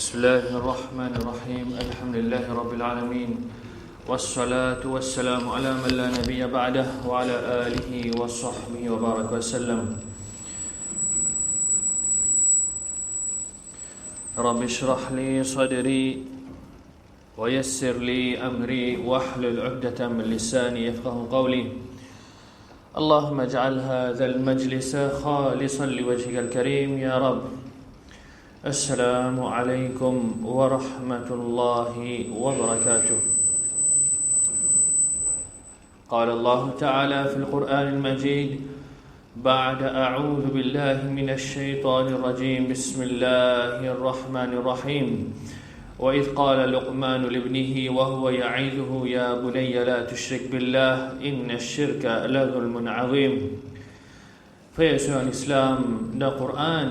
بسم الله الرحمن الرحيم الحمد لله رب العالمين والصلاة والسلام على من لا نبي بعده وعلى آله وصحبه وبارك وسلم رب اشرح لي صدري ويسر لي أمري واحلل عقدة من لساني يفقه قولي اللهم اجعل هذا المجلس خالصا لوجهك الكريم يا رب. السلام عليكم ورحمة الله وبركاته. قال الله تعالى في القرآن المجيد بعد أعوذ بالله من الشيطان الرجيم بسم الله الرحمن الرحيم وإذ قال لقمان لابنه وهو يعظه يا بني لا تشرك بالله إن الشرك لظلم عظيم. Frères et sœurs en islam, dans le Coran,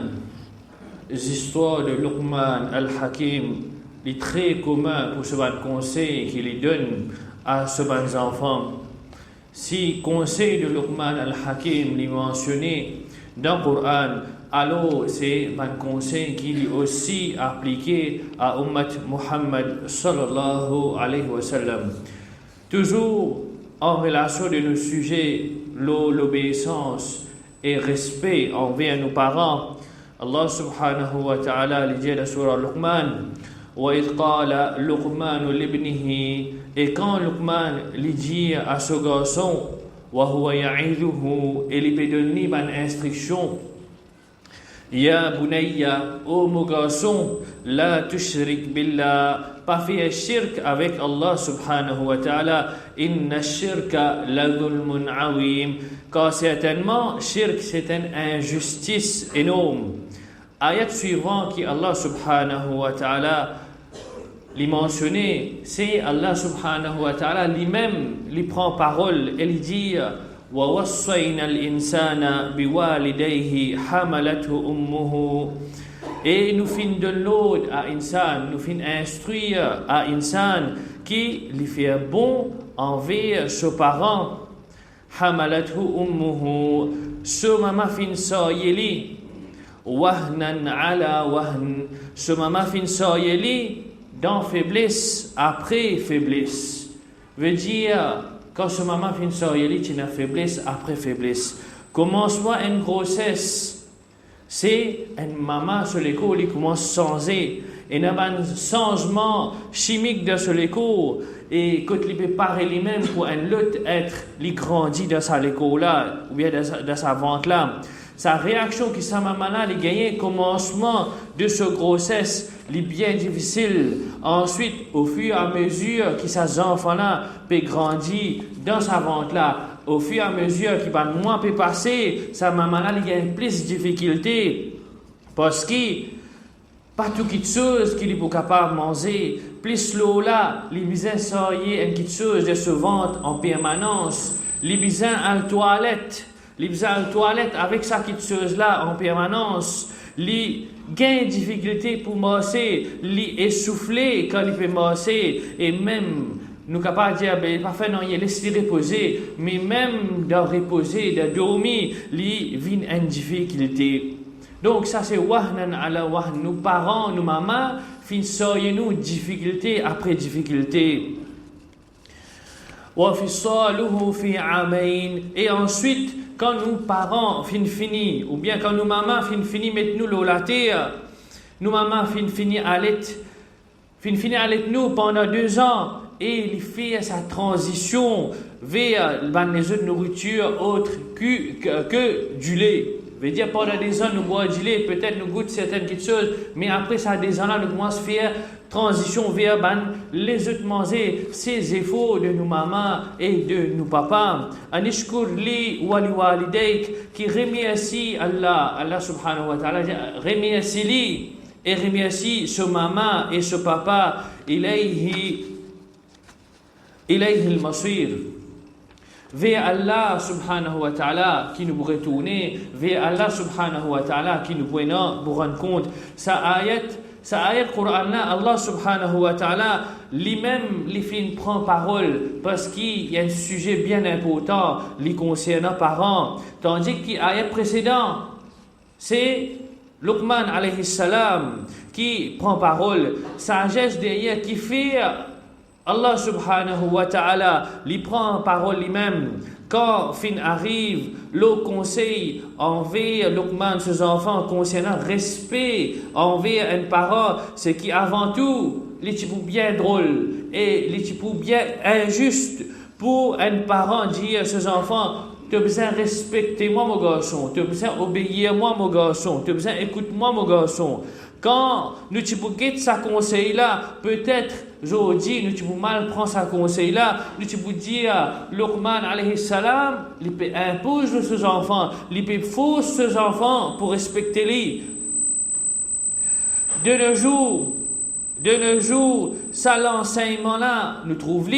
les histoires de Luqman al-Hakim, les très communs pour ce conseil qu'il lui donne à ce enfants. Si conseil de Luqman al-Hakim est mentionné dans le Coran, alors c'est un conseil qui est aussi appliqué à Ummat Muhammad sallallahu alayhi wa sallam. Toujours en relation de nos sujets, l'obéissance et respect envers nos parents, Allah subhanahu wa ta'ala dit dans la surah Luqman وَإِذْ قَالَ لُقْمَانُ لِابْنِهِ et quand Luqman lui dit à ce garçon وَهُوَ يَعِظُهُ et lui donne une instruction Ya bunayya, ô mon garçon, la tushrik billah, pas faire shirk avec Allah subhanahu wa ta'ala, inna shirka la dhulmun awim, car certainement, shirk c'est une injustice énorme. Ayat suivant qui Allah subhanahu wa ta'ala l'y mentionné, c'est Allah subhanahu wa ta'ala lui-même lui prend parole et lui dit وَوَصَّيْنَا الْإِنسَانَ بِوَالِدَيْهِ حَمَلَتْهُ أُمُّهُ et nous fin de l'ordre à insan, nous fin instruire à insan qui lui fait bon envers ses parents. حَمَلَتْهُ أُمُّهُ ce maman fin soyeli وَهْنًا عَلَى وَهْنٍ ce maman fin soyeli dans faiblesse après faiblesse veut dire quand ce maman fait une soirée, tu as faiblesse après faiblesse. Commence-moi une grossesse. C'est une maman sur l'école qui commence à changer. Et il y a un changement chimique dans ce l'école. Et quand il peut parler lui-même pour un autre être, il grandit dans sa école-là, ou bien dans sa vente-là. Sa réaction qui sa maman-là, il gagne commencement de ce grossesse, il est bien difficile. Ensuite, au fur et à mesure que ces enfants-là peuvent grandir dans sa vente-là, au fur et à mesure qu'il va moins peut passer, sa maman-là, il gagne plus de difficultés. Parce que pas tout quelque chose qu'il est capable de manger. Plus l'eau-là, il besoin de une petite chose de se vendre en permanence. Il besoin à la toilette. Il besoin à la toilette avec sa petite chose-là en permanence. Il gagne difficulté pour marcher. Il essoufflé quand il peut marcher. Et même, nous sommes capables de dire, ben, parfait, non, il laisse reposer. Mais même de reposer, de dormir, il vient une difficulté. Donc ça c'est wahnan ala wahn. Nos parents, nos mamans, finissent nous difficulté après difficulté. وَفِصَالُهُ فِي عَامَيْنِ et ensuite, quand nos parents finissent, ou bien quand nos mamans finissent mettre nous la terre, nos mamans finissent avec nous pendant 2 ans, et il fait sa transition vers les autres nourritures autres que du lait. Veut dire pendant des ans nous boit du lait, peut-être nous goûte certaines petites choses, mais après ça des ans là nous commençons à faire transition vers les autres manger ces efforts de nos mamans et de nos papas. Anishkur li wa li walidayk qui remercie Allah subhanahu wa ta'ala remercie li et remercie ce maman et ce papa ilayhi al-masir. Vers Allah subhanahu wa ta'ala qui nous pourrait tourner, vers Allah subhanahu wa ta'ala qui nous pourrait nous rendre compte. Sa ayat Qur'an là, Allah subhanahu wa ta'ala lui-même lui fait prendre parole parce qu'il y a un sujet bien important lui concernant parents. Tandis que l'ayat précédente, c'est Luqman alayhi salam qui prend parole, sagesse derrière qui fait Allah subhanahu wa ta'ala, il prend parole lui-même. Quand fin arrive, le conseil envers Luqman, ses enfants, concernant respect envers un parent, c'est qui avant tout, les types bien drôle et les types bien injuste pour un parent dire à ses enfants, tu as besoin de respecter moi, mon garçon, tu as besoin d'obéir moi, mon garçon, tu as besoin d'écouter moi, mon garçon. Quand nous tu peux sa conseil là, peut-être aujourd'hui nous tu peux mal prendre sa conseil là, nous tu peux dire Luqman alayhi salam, il peut imposer ses enfants, il peut forcer ses enfants pour respecter lui. De nos jours, ça l'enseignement là, nous trouvons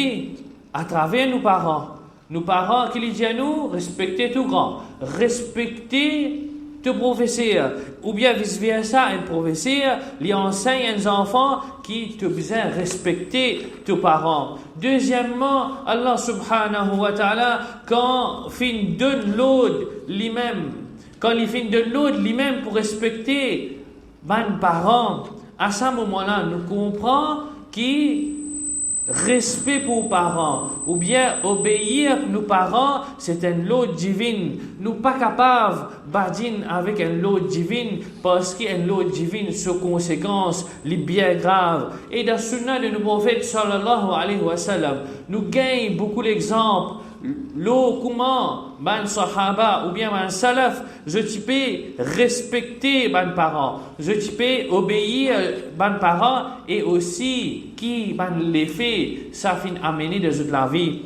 à travers nos parents. Nos parents qui disent à nous, respectez tout grand, respectez tout professeur, ou bien vice-versa, un professeur, lui enseigne aux enfants qui ont besoin de respecter tes parents. Deuxièmement, Allah subhanahu wa ta'ala, quand il donne l'ordre lui-même, pour respecter les parents, à ce moment-là, nous comprenons que respect pour les parents, ou bien obéir nos parents, c'est un lot divin. Nous pas capables badin avec un lot divin parce qu'un lot divin, ses conséquences, les bien graves. Et dans le sunna de nos prophètes sallallahu alayhi wa sallam, nous gagnons beaucoup d'exemples. L'eau, comment, ban sahaba ou bien ban salaf, je peux respecter ban parents, je peux obéir ban parents et aussi qui ban les fait, ça finit amener de toute la vie.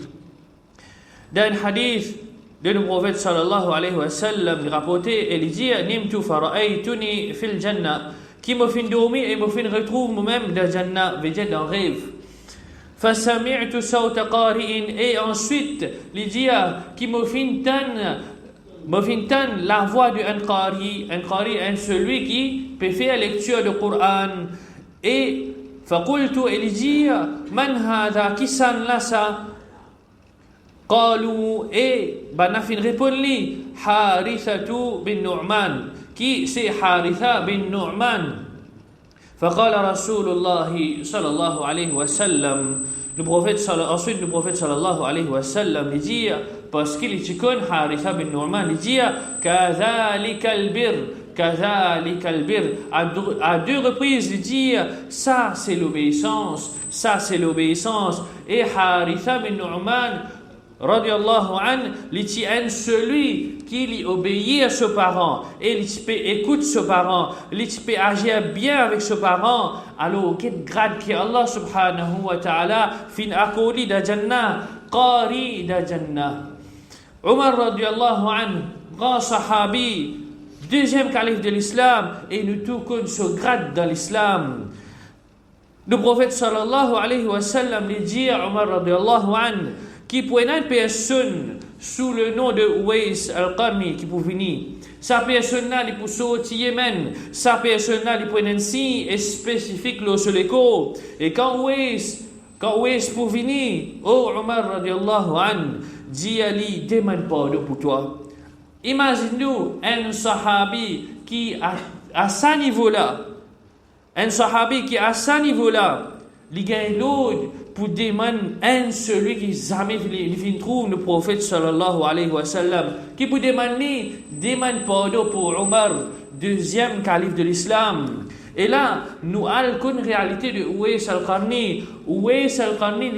Dans un hadith de nos prophètes sallallahu alayhi wa sallam, il rapporté, il dit, nimtu fara'aytuni fil jannah, qui me fin dormir et me fin retrouve moi-même dans Jannah, veut dire dans rêve. فسمعت صوت قارئ et ensuite il dit qui me fintan la voix d'un qari, celui qui peut faire lecture du Coran et فقلت il dit من هذا qui s'en là ça قالوا et banafin répond lui Harithatu bin Nu'man qui c'est Haritha bin Nu'man. فقال رسول الله صلى الله عليه وسلم le prophète sallallahu alayhi wa sallam il dit parce qu'il est connu Haritha bin Nu'man il dit كذلك البر à deux reprises il dit ça c'est l'obéissance et Haritha bin Nu'man radiallahu an, il celui qui lui obéit à ses parents et il peut écouter ses parents, il peut agir bien avec ses parents, alors quel grade que Allah subhanahu wa ta'ala fin accordé da Jannah, qari da Jannah. Omar radiallahu an, grand sahabi, deuxième calife de l'islam, et nous tous connaissons ce grade dans l'islam. Le prophète sallallahu alayhi wa sallam lui dit à Omar radiallahu an, qui pour une personne sous le nom de Uwais al-Qarni qui pour venir. Sa personne-là, il pour sortir Yémen. Sa personne-là, il pour un signe spécifique sur les corps. Et quand Uwais pour venir, oh Omar radiallahu an, dit Ali, demande pardon pour toi. Imagine-nous un sahabi qui à ce niveau-là, il gagne l'autre pour demander celui qui jamais trouve le prophète sallallahu alayhi wa sallam, qui peut demande pardon pour Omar, deuxième calife de l'islam. Et là, nous avons une réalité de Uwais al-Qarni. Uwais al-Qarni,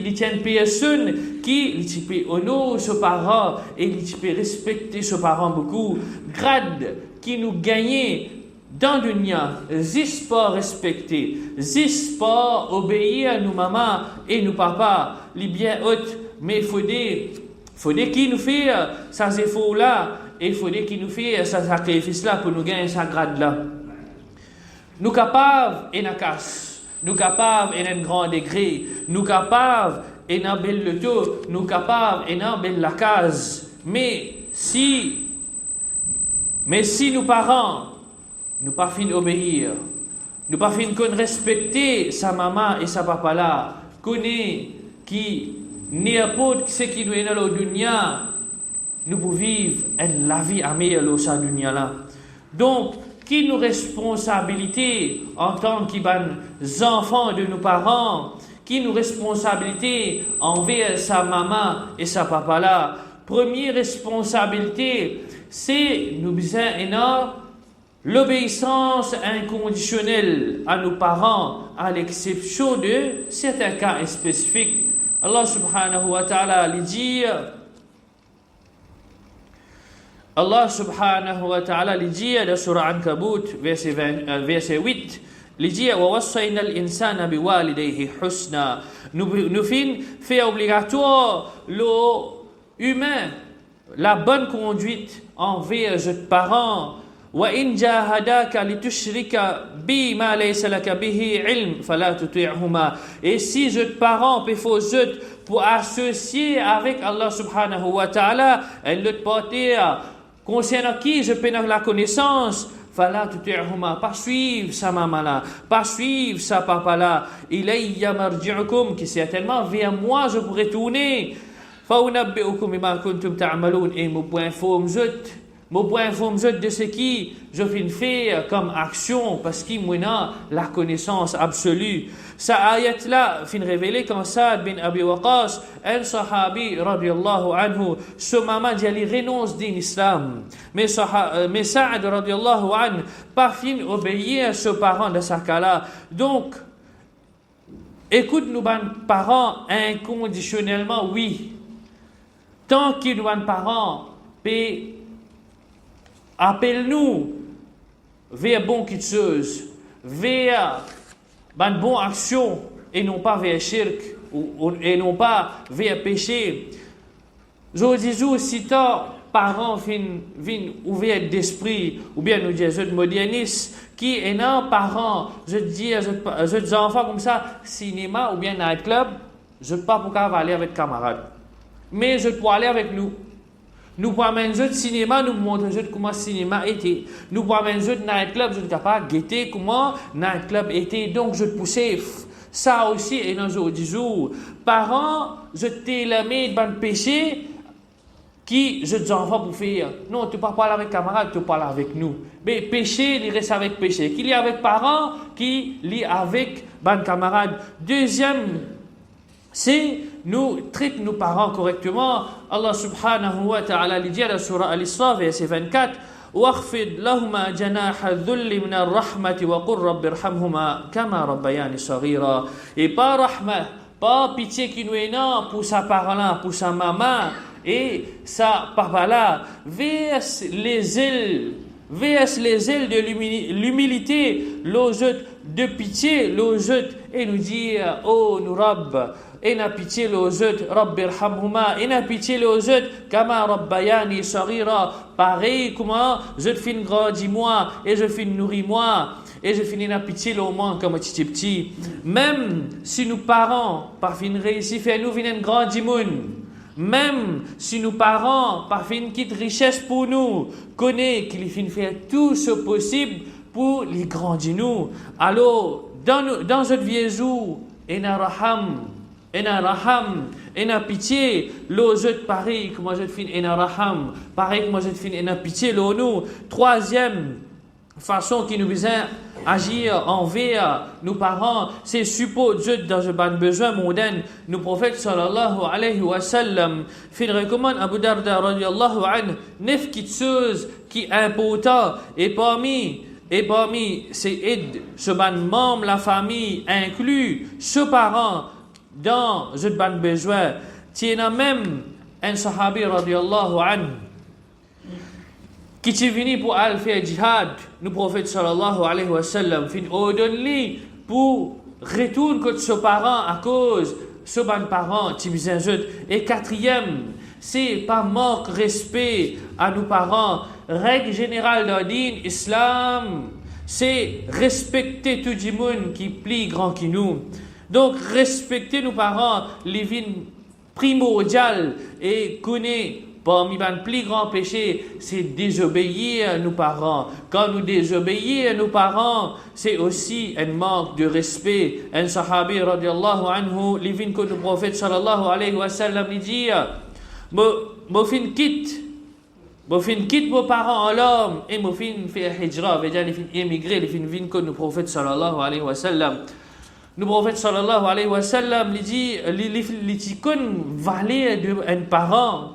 il tient une personne qui peut honorer ses parents et il peut respecter ses parents beaucoup. Grade qui nous gagne dans le dunya, zis pas respecter, zis pas obéir à nos mamans et nos papas, les bien hautes, mais il faut dire qui nous fait ces efforts-là, et il faut dire qui nous fait ces sacrifices-là pour nous gagner sa grade-là. Nous capables et na casse, nous capables et un grand degré, nous capables et na belle le taux, nous capables et na belle la case. Mais si nos parents nous pas fin obéir, nous pas fin respecter sa maman et sa papa là, connaît qui n'importe ce qui nous est dans le dunya, nous pouvons vivre la vie amère dans sa dunya là. Donc qui nous responsabilité en tant qu'enfants de nos parents, qui nous responsabilité envers sa maman et sa papa là. Première responsabilité, c'est nous besoin l'obéissance inconditionnelle à nos parents, à l'exception de certains cas spécifiques. Allah subhanahu wa ta'ala lui dit, Allah subhanahu wa ta'ala lui dit dans Surah Ankabut, verset 8, lui dit وَوَصَّيْنَا الْإِنسَانَ بِوَالِدَيْهِ حُسْنًا. Nous fait obligatoire l'humain la bonne conduite envers les parents. وَإِنْ جَاهَدَاكَ لِتُشْرِكَ بِي مَا لَيْسَ لَكَ بِهِ عِلْمٍ فَلَا تُطِعْهُمَا. Et si les parents peuvent pour associer avec Allah subhanahu wa ta'ala, elle le porter concernant qui je peux la connaissance, fala tuti'huma, pas suivre sa maman là, pas suivre sa papa là, ilayya marji'ukum, qui certainement vers moi je pourrais tourner, fa unabbi'ukum bima kuntum ta'malun, et mon point de ce qui je viens faire comme action, parce qu'il m'en a la connaissance absolue. Sa ayat là fin révélé quand Saad bin Abi Waqas, un sahabi radiyallahu anhu, ce maman dit il renonce din islam, mais Saad radiyallahu anhu pas fin obéir à ses parents de sa cas. Donc écoute nous parents inconditionnellement, oui, tant que nous parents appelle-nous vers bonne chose, vers une bonne action, et non pas vers shirk, et non pas vers péché. Je dis, si tant parents viennent ouverts d'esprit, ou bien nous disons, je moderniste, qui est un parent, je dis enfants comme ça, cinéma ou bien nightclub, je ne sais pas pourquoi aller avec camarades. Mais je dois aller avec nous. Nous pouvons amener un cinéma, nous montrer comment le cinéma était. Nous pouvons amener un nightclub, je suis capable de guetter comment le nightclub était. Donc, je poussais ça aussi, et dans les jours. Parents, je t'ai l'aimé de bon péché qui, je dis enfants pour faire. Non, tu ne peux pas parler avec camarades, tu parles avec nous. Mais péché, il reste avec péché. Qu'il y a avec parents, qui lit avec bon camarades. Deuxième, c'est nous traitons nos parents correctement. Allah subhanahu wa ta'ala dit dans Surah Al-Isra, verset 24, وَاخْفِضْ لَهُمَا جَنَاحَ الذُّلِّ مِنَ الرَّحْمَةِ وَقُلْ رَبِّ ارْحَمْهُمَا كَمَا رَبَّيَانِ صَغِيرًا. Et pas rahma, pas pitié qui nous est non pour sa parent, pour sa maman et sa papa là, verse les ailes de l'humilité, l'ojut de pitié, l'ojut et nous dire, oh nous Rabb, et n'a pitié l'ojut, Rabbi irhamhuma, et n'a pitié l'ojut, kama rabbayani saghira, pareil comment je te fin grandi moi, et je fin nourri moi, et je finis n'a pitié au moins comme petit. Même si nos parents, par fin réussi, faire nous venir grandi moun, même si nos parents, par fin quitte richesse pour nous, connaît qu'il fin faire tout ce possible pour les grandir nous. Alors, dans notre vieux jour, ena raham, ena pitié, l'ojut pareil que moi je fin ena raham, pareil que moi je fin ena pitié l'eau nous. Troisième façon qui nous besoin agir envers nos parents, c'est supposer dans un besoin mondain. Nous prophètes sallallahu alayhi wa sallam fin recommande Abu Darda radiyallahu anhu 9 choses qui important et parmi ces aides, ce membre la famille inclut ce parent dans ce besoin. Tiens même un sahabi radiyallahu anhu qui est venu pour aller faire jihad, nous prophètes sallallahu alayhi wa sallam fin ordonne pour retourner contre ce parent à cause ce parent qui besoin. Et quatrième, c'est pas manque respect à nos parents. Règle générale dans le islam, c'est respecter tout le monde qui est plus grand que nous. Donc respecter nos parents, les vignes primordiales, et connaître parmi les plus grands péchés, c'est désobéir à nos parents. Quand nous désobéissons à nos parents, c'est aussi un manque de respect. Un sahabi radiallahu anhu, les vignes que le prophète sallallahu alayhi wa sallam dit, mo fin quitte Vous fin quitte vos parents en l'homme et vous fin fait hijra, veut-dire les fin émigrer, les fin vin comme le prophète sallallahu alayhi wa sallam. Le prophète sallallahu alayhi wa sallam lui dit les ticônes valer d'un parent,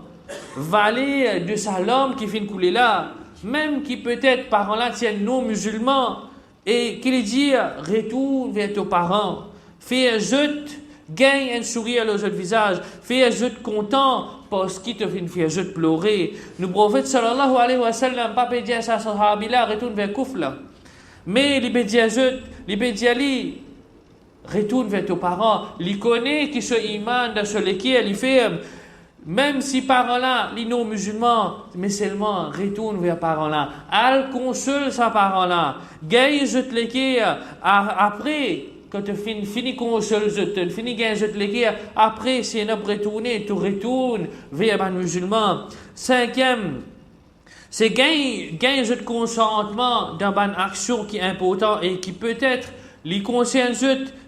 valer de sa langue qui fin couler là, même qui peut-être parents là tiennent non musulmans et qui lui dit retourne vers tes parents, fais un jeu, gagne un sourire à leur visage, fais un jeu content parce qu'il te fait un jeu pleurer. Le prophète sallallahu alayhi wa sallam pas peut dire ça sahabi là retourne vers Kouf là, mais il peut dire jeu, il peut dire lui retourne vers tes parents, il connaît qui se iman dans ce lequel il fait, même si parents-là, les non-musulmans, mais seulement retourne vers parents-là, al console sa parents-là, gagne je te lequel, après, quand tu finis console je te, finis gagne je te lequel, après, si on a retourné, tu retournes vers les musulmans. Cinquième, c'est gagne je te consentement dans une action qui est importante et qui peut-être les concerne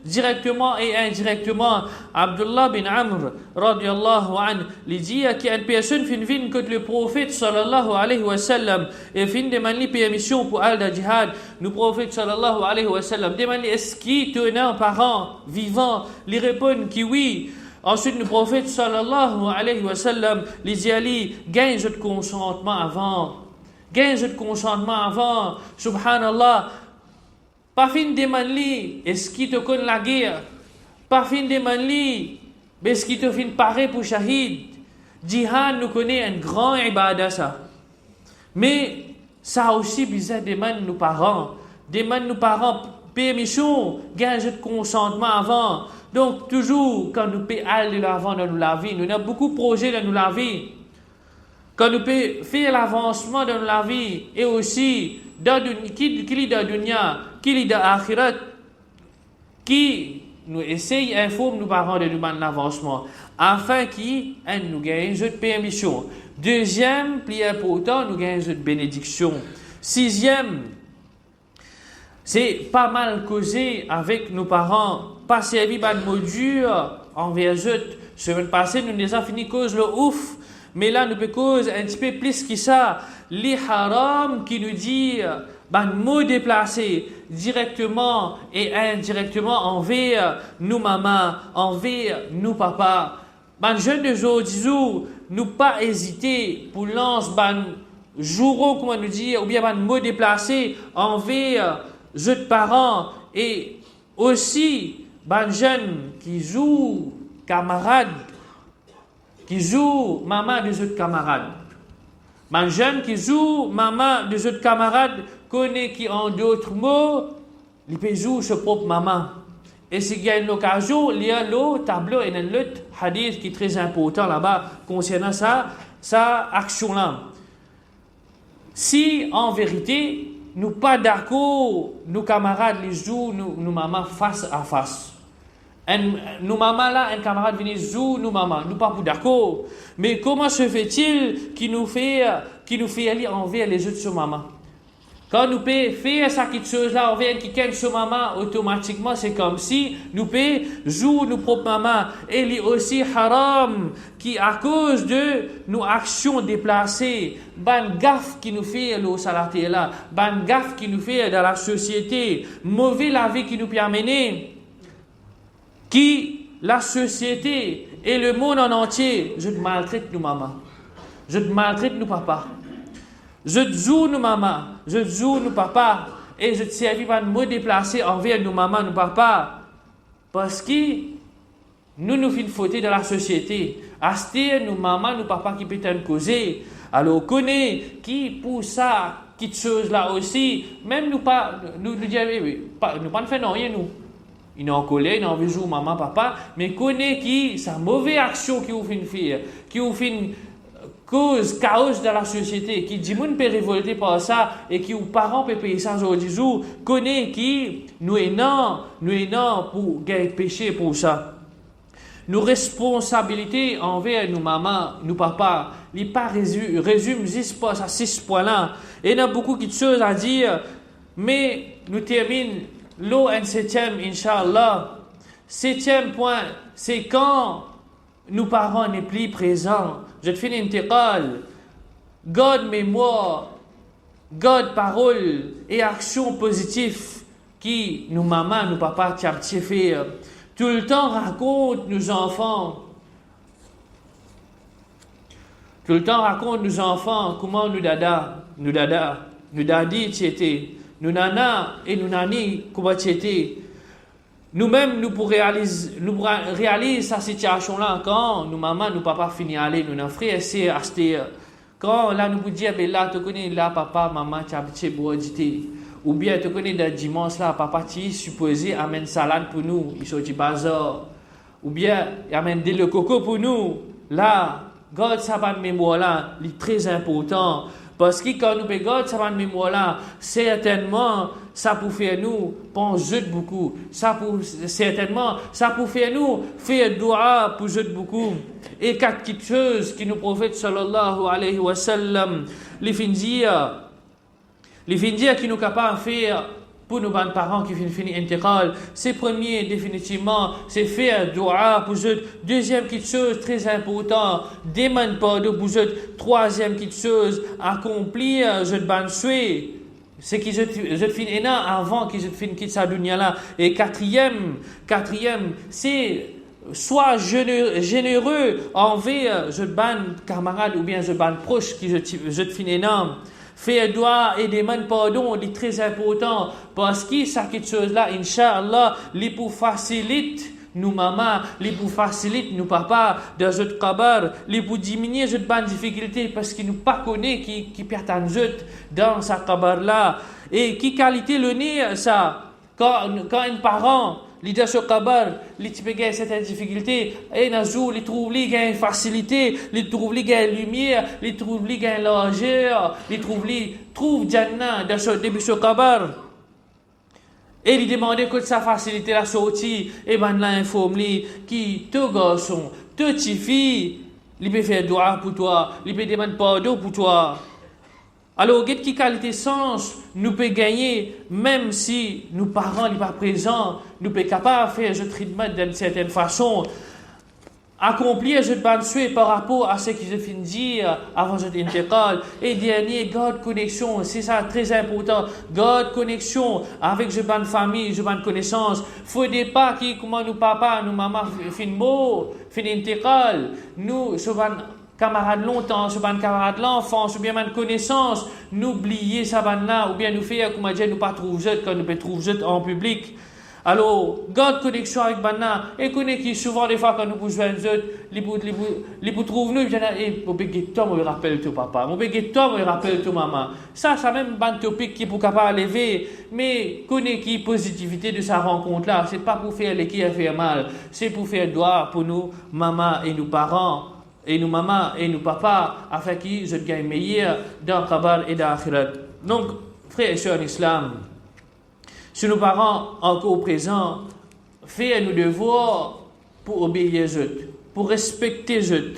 directement et indirectement. Abdullah bin Amr, radiyallahu anhu, lui dit qu'il y a une personne qui vient que le prophète sallallahu alayhi wa sallam et fin demande permission pour aller dans le jihad. Le prophète sallallahu alayhi wa sallam demande est-ce qu'il tenait un parent vivant? Il répond que oui. Ensuite, le prophète sallallahu alayhi wa sallam lui dit Ali, gagne ce consentement avant. Gagne ce consentement avant. Subhanallah. Pas fin de manli, est-ce qu'il te connaît la guerre? Pas fin de manli, est-ce qu'il te fin parer pour shahid? Jihad nous connaît un grand ibadah ça. Mais ça aussi bizarre demande nos parents permission, gage de consentement avant. Donc toujours quand nous payons aller de l'avant dans la vie, nous avons beaucoup de projets dans la vie. Quand nous pouvons faire l'avancement dans la vie et aussi dans la dunya, qui dans l'akhirat, qui nous essaye d'informer nos parents de nous demander l'avancement, afin qu'ils nous gagnent de permission. Deuxième, plus important, nous gagnons de bénédiction. Sixième, c'est pas mal causé avec nos parents, pas servi de mot dur envers eux. Semaine passée, nous les avons fini cause le ouf. Mais là, nous pouvons cause un petit peu plus que ça. Les haram qui nous dit mot déplacé directement et indirectement envers nos mamans, envers nos papas. Jeunes de aujourd'hui, nous pas hésiter pour lancer jour, comment nous dire, ou bien mot déplacé envers jeunes parents et aussi jeunes qui jouent camarades. Qui joue maman des autres camarades. Un jeune qui joue maman des autres camarades connaît qui en d'autres mots, il peut jouer sa propre maman. Et s'il y a une occasion, il y a le tableau et un autre hadith qui est très important là-bas concernant sa action-là. Si en vérité, nous pas d'accord, nos camarades les jouent nos mamans face à face. Nos mamans là, un camarade vient jouer nos mamans, nous pas d'accord. Mais comment se fait-il qu'il nous fait aller envers les autres sur maman? Quand nous pouvons faire ça quelque chose là envers quelqu'un sur maman, automatiquement c'est comme si nous pouvons jouer nos propres mamans. Et il est aussi haram qui à cause de nos actions déplacées, gaffe qui nous fait le salaté là, gaffe qui nous fait dans la société, mauvais la vie qui nous peut amener. Qui, la société et le monde en entier, je te maltraite nos mamans, je te maltraite nos papas, je te joue nos mamans, je te joue nos papas, et je te servis par me déplacer envers nos mamans, nos papas, parce que nous faisons faute dans la société. Acheter nos mamans, nos papas qui peuvent nous causer, alors on connaît qui pour ça, qui chose là aussi, même nous pas, nous pas faire rien nous. Il est en colère, il est en envie de jouer maman, papa, mais connaît qui sa mauvaise action qui vous fait une fille, qui vous fait une cause, chaos dans la société, qui dit moun peut révolter par ça et qui aux parents peuvent payer ça aujourd'hui, connaît qui nous est non pour gagner péché pour ça. Nos responsabilités envers nos mamans, nos papas, les pas résument juste pas à 6 points là. Et il y a beaucoup de choses à dire, mais nous terminons. L'eau un septième, Inch'Allah. Septième point, c'est quand nos parents n'est plus présents. Je te fais une intiqal. garde mémoire, garde parole et action positive qui nous maman, nous papa, qui a petit fait. Tout le temps raconte nos enfants. Tout le temps raconte nos enfants comment nous dadi t'étais, nous nana et nous nani comment t'étais. Nous-mêmes, nous pourrions réaliser cette situation-là quand nous maman, nous papa fini aller, nous nos frères c'est acheter. Quand là nous vous dire ben là tu connais là papa maman tu as petit boudité ou bien tu connais le dimanche là papa tu supposé amène salade pour nous, il sorti bazar ou bien il amène des le coco pour nous. Là garde ça bonne mémoire là, c'est très important parce que quand nous garde ça bonne mémoire là, certainement ça pour faire nous penser beaucoup, certainement ça pour faire nous faire dua pour beaucoup. Et quatre petites choses que nous prophète sallallahu alayhi wa sallam les fins dire qui nous capables de faire pour nos parents qui finissent intégral. C'est premier définitivement, c'est faire dua pour eux. Deuxième petite chose très important, demande pardon pour eux. Troisième petite chose, accomplir je ban souhait. C'est qu'ils je finis avant qu'ils je finis quitter sa dunya là. Et quatrième, c'est sois généreux envers je ban camarade ou bien je ban proche qui je te finis énorme. Faire doigt et demander pardon, c'est très important parce que ça quelque chose là, Inch'Allah, les pour facilite nous maman, les pour facilite nous papa dans notre kabar, les pour diminuer cette bonne difficulté parce qu'ils nous pas connaît qui perd un jeu dans sa kabar là et qui qualité le nez ça quand un parent l'idée sur kabar, les types gagnent cette difficulté, et nazou, les trouve les gagnent facilité, les trouve les gagnent lumière, les trouve les gagnent largeur, les trouve Jannah dans ce début sur kabar. Et il demandait que sa facilité la sortie, et ben là informe qui te garçon, te petite fille, il peut faire dua pour toi, il peut demander pardon pour toi. Alors, quelle qualité sens nous peut gagner, même si nos parents ne sont pas présents, nous sommes capables de faire ce traitement d'une certaine façon, accomplir ce bon souhait par rapport à ce que je viens de dire avant cette intégral. Et dernier, garde connexion, c'est ça très important, garde connexion avec ce bonne famille, ce bonne connaissance. Il ne faut pas que, comment nos papas, nos mamans, fin mot, fin intégral, nous, ce bon camarade longtemps, ce ban camarade l'enfance, ou bien ma connaissance, n'oublier ça ban là, ou bien nous faire comme dire nous pas trouver quand nous peut trouver en public. Alors, garde connexion avec banna et connaît qui souvent des fois quand nous vous joignons les vous trouvent nous bien et mon béguet toi me rappelle ton papa, mon béguet toi me rappelle ton maman. Ça même ban topic qui pour capable lever, mais connaît qui positivité de sa rencontre là, c'est pas pour faire les qui a fait mal, c'est pour faire droit pour nous maman et nos parents. Et nous maman et nous papa afin qu'ils je gagne meilleur dans le kabar et dans l'akhirat. Donc, frères et sœurs en islam, si nos parents encore présents, faire nos devoirs pour obéir eux, pour respecter eux,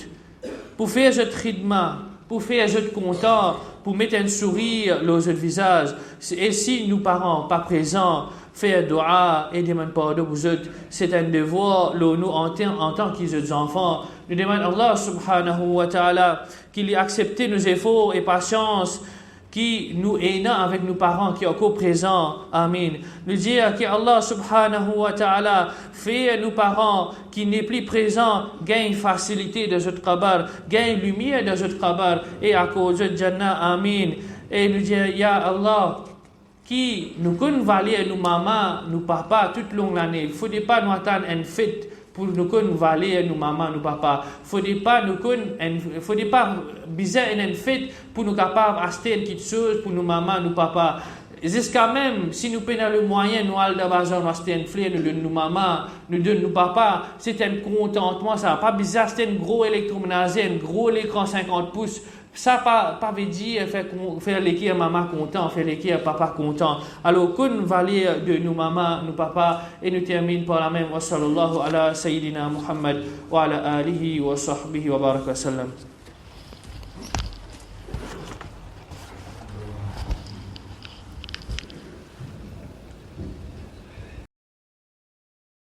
pour faire ce traitement, pour faire eux content, pour mettre un sourire dans leur visage. Et si nos parents pas présents, faire dua et demander pardon pour eux, c'est un devoir nous en tant qu'enfants. Nous demandons Allah subhanahu wa ta'ala qu'il ait accepté nos efforts et patience qui nous aident avec nos parents qui sont encore présents. Amin. Nous dire que Allah subhanahu wa ta'ala fait nos parents qui n'est plus présents gagnent facilité de notre kabar, gagnent lumière de notre kabar et à cause de Jannah. Amin. Et nous dire, Ya Allah, qui nous connaît valer nos mamans, nos papas toute longue l'année. Il ne faut pas nous attendre une fête pour nous connaître valer nos mamans, nos papas. Il ne faut pas bizarre une fête pour nous capables d'acheter une petite chose pour nos mamans, nos papas. Jusqu'à même, si nous prenons le moyen, nous allons dans bazar, nous acheter une fleur, nous donnons nos mamans, nous donnons nos papas, c'est un contentement, ça. Pas bizarre, acheter un gros électroménager, un gros écran 50 pouces. Ça pas veut dire faire l'équipe maman content, faire l'équipe papa content. Alors qu'on valeur de nos mamans, nos papas et nous termine par la même wa sallallahu ala sayyidina Muhammad wa ala alihi wa sahbihi wa baraka sallam.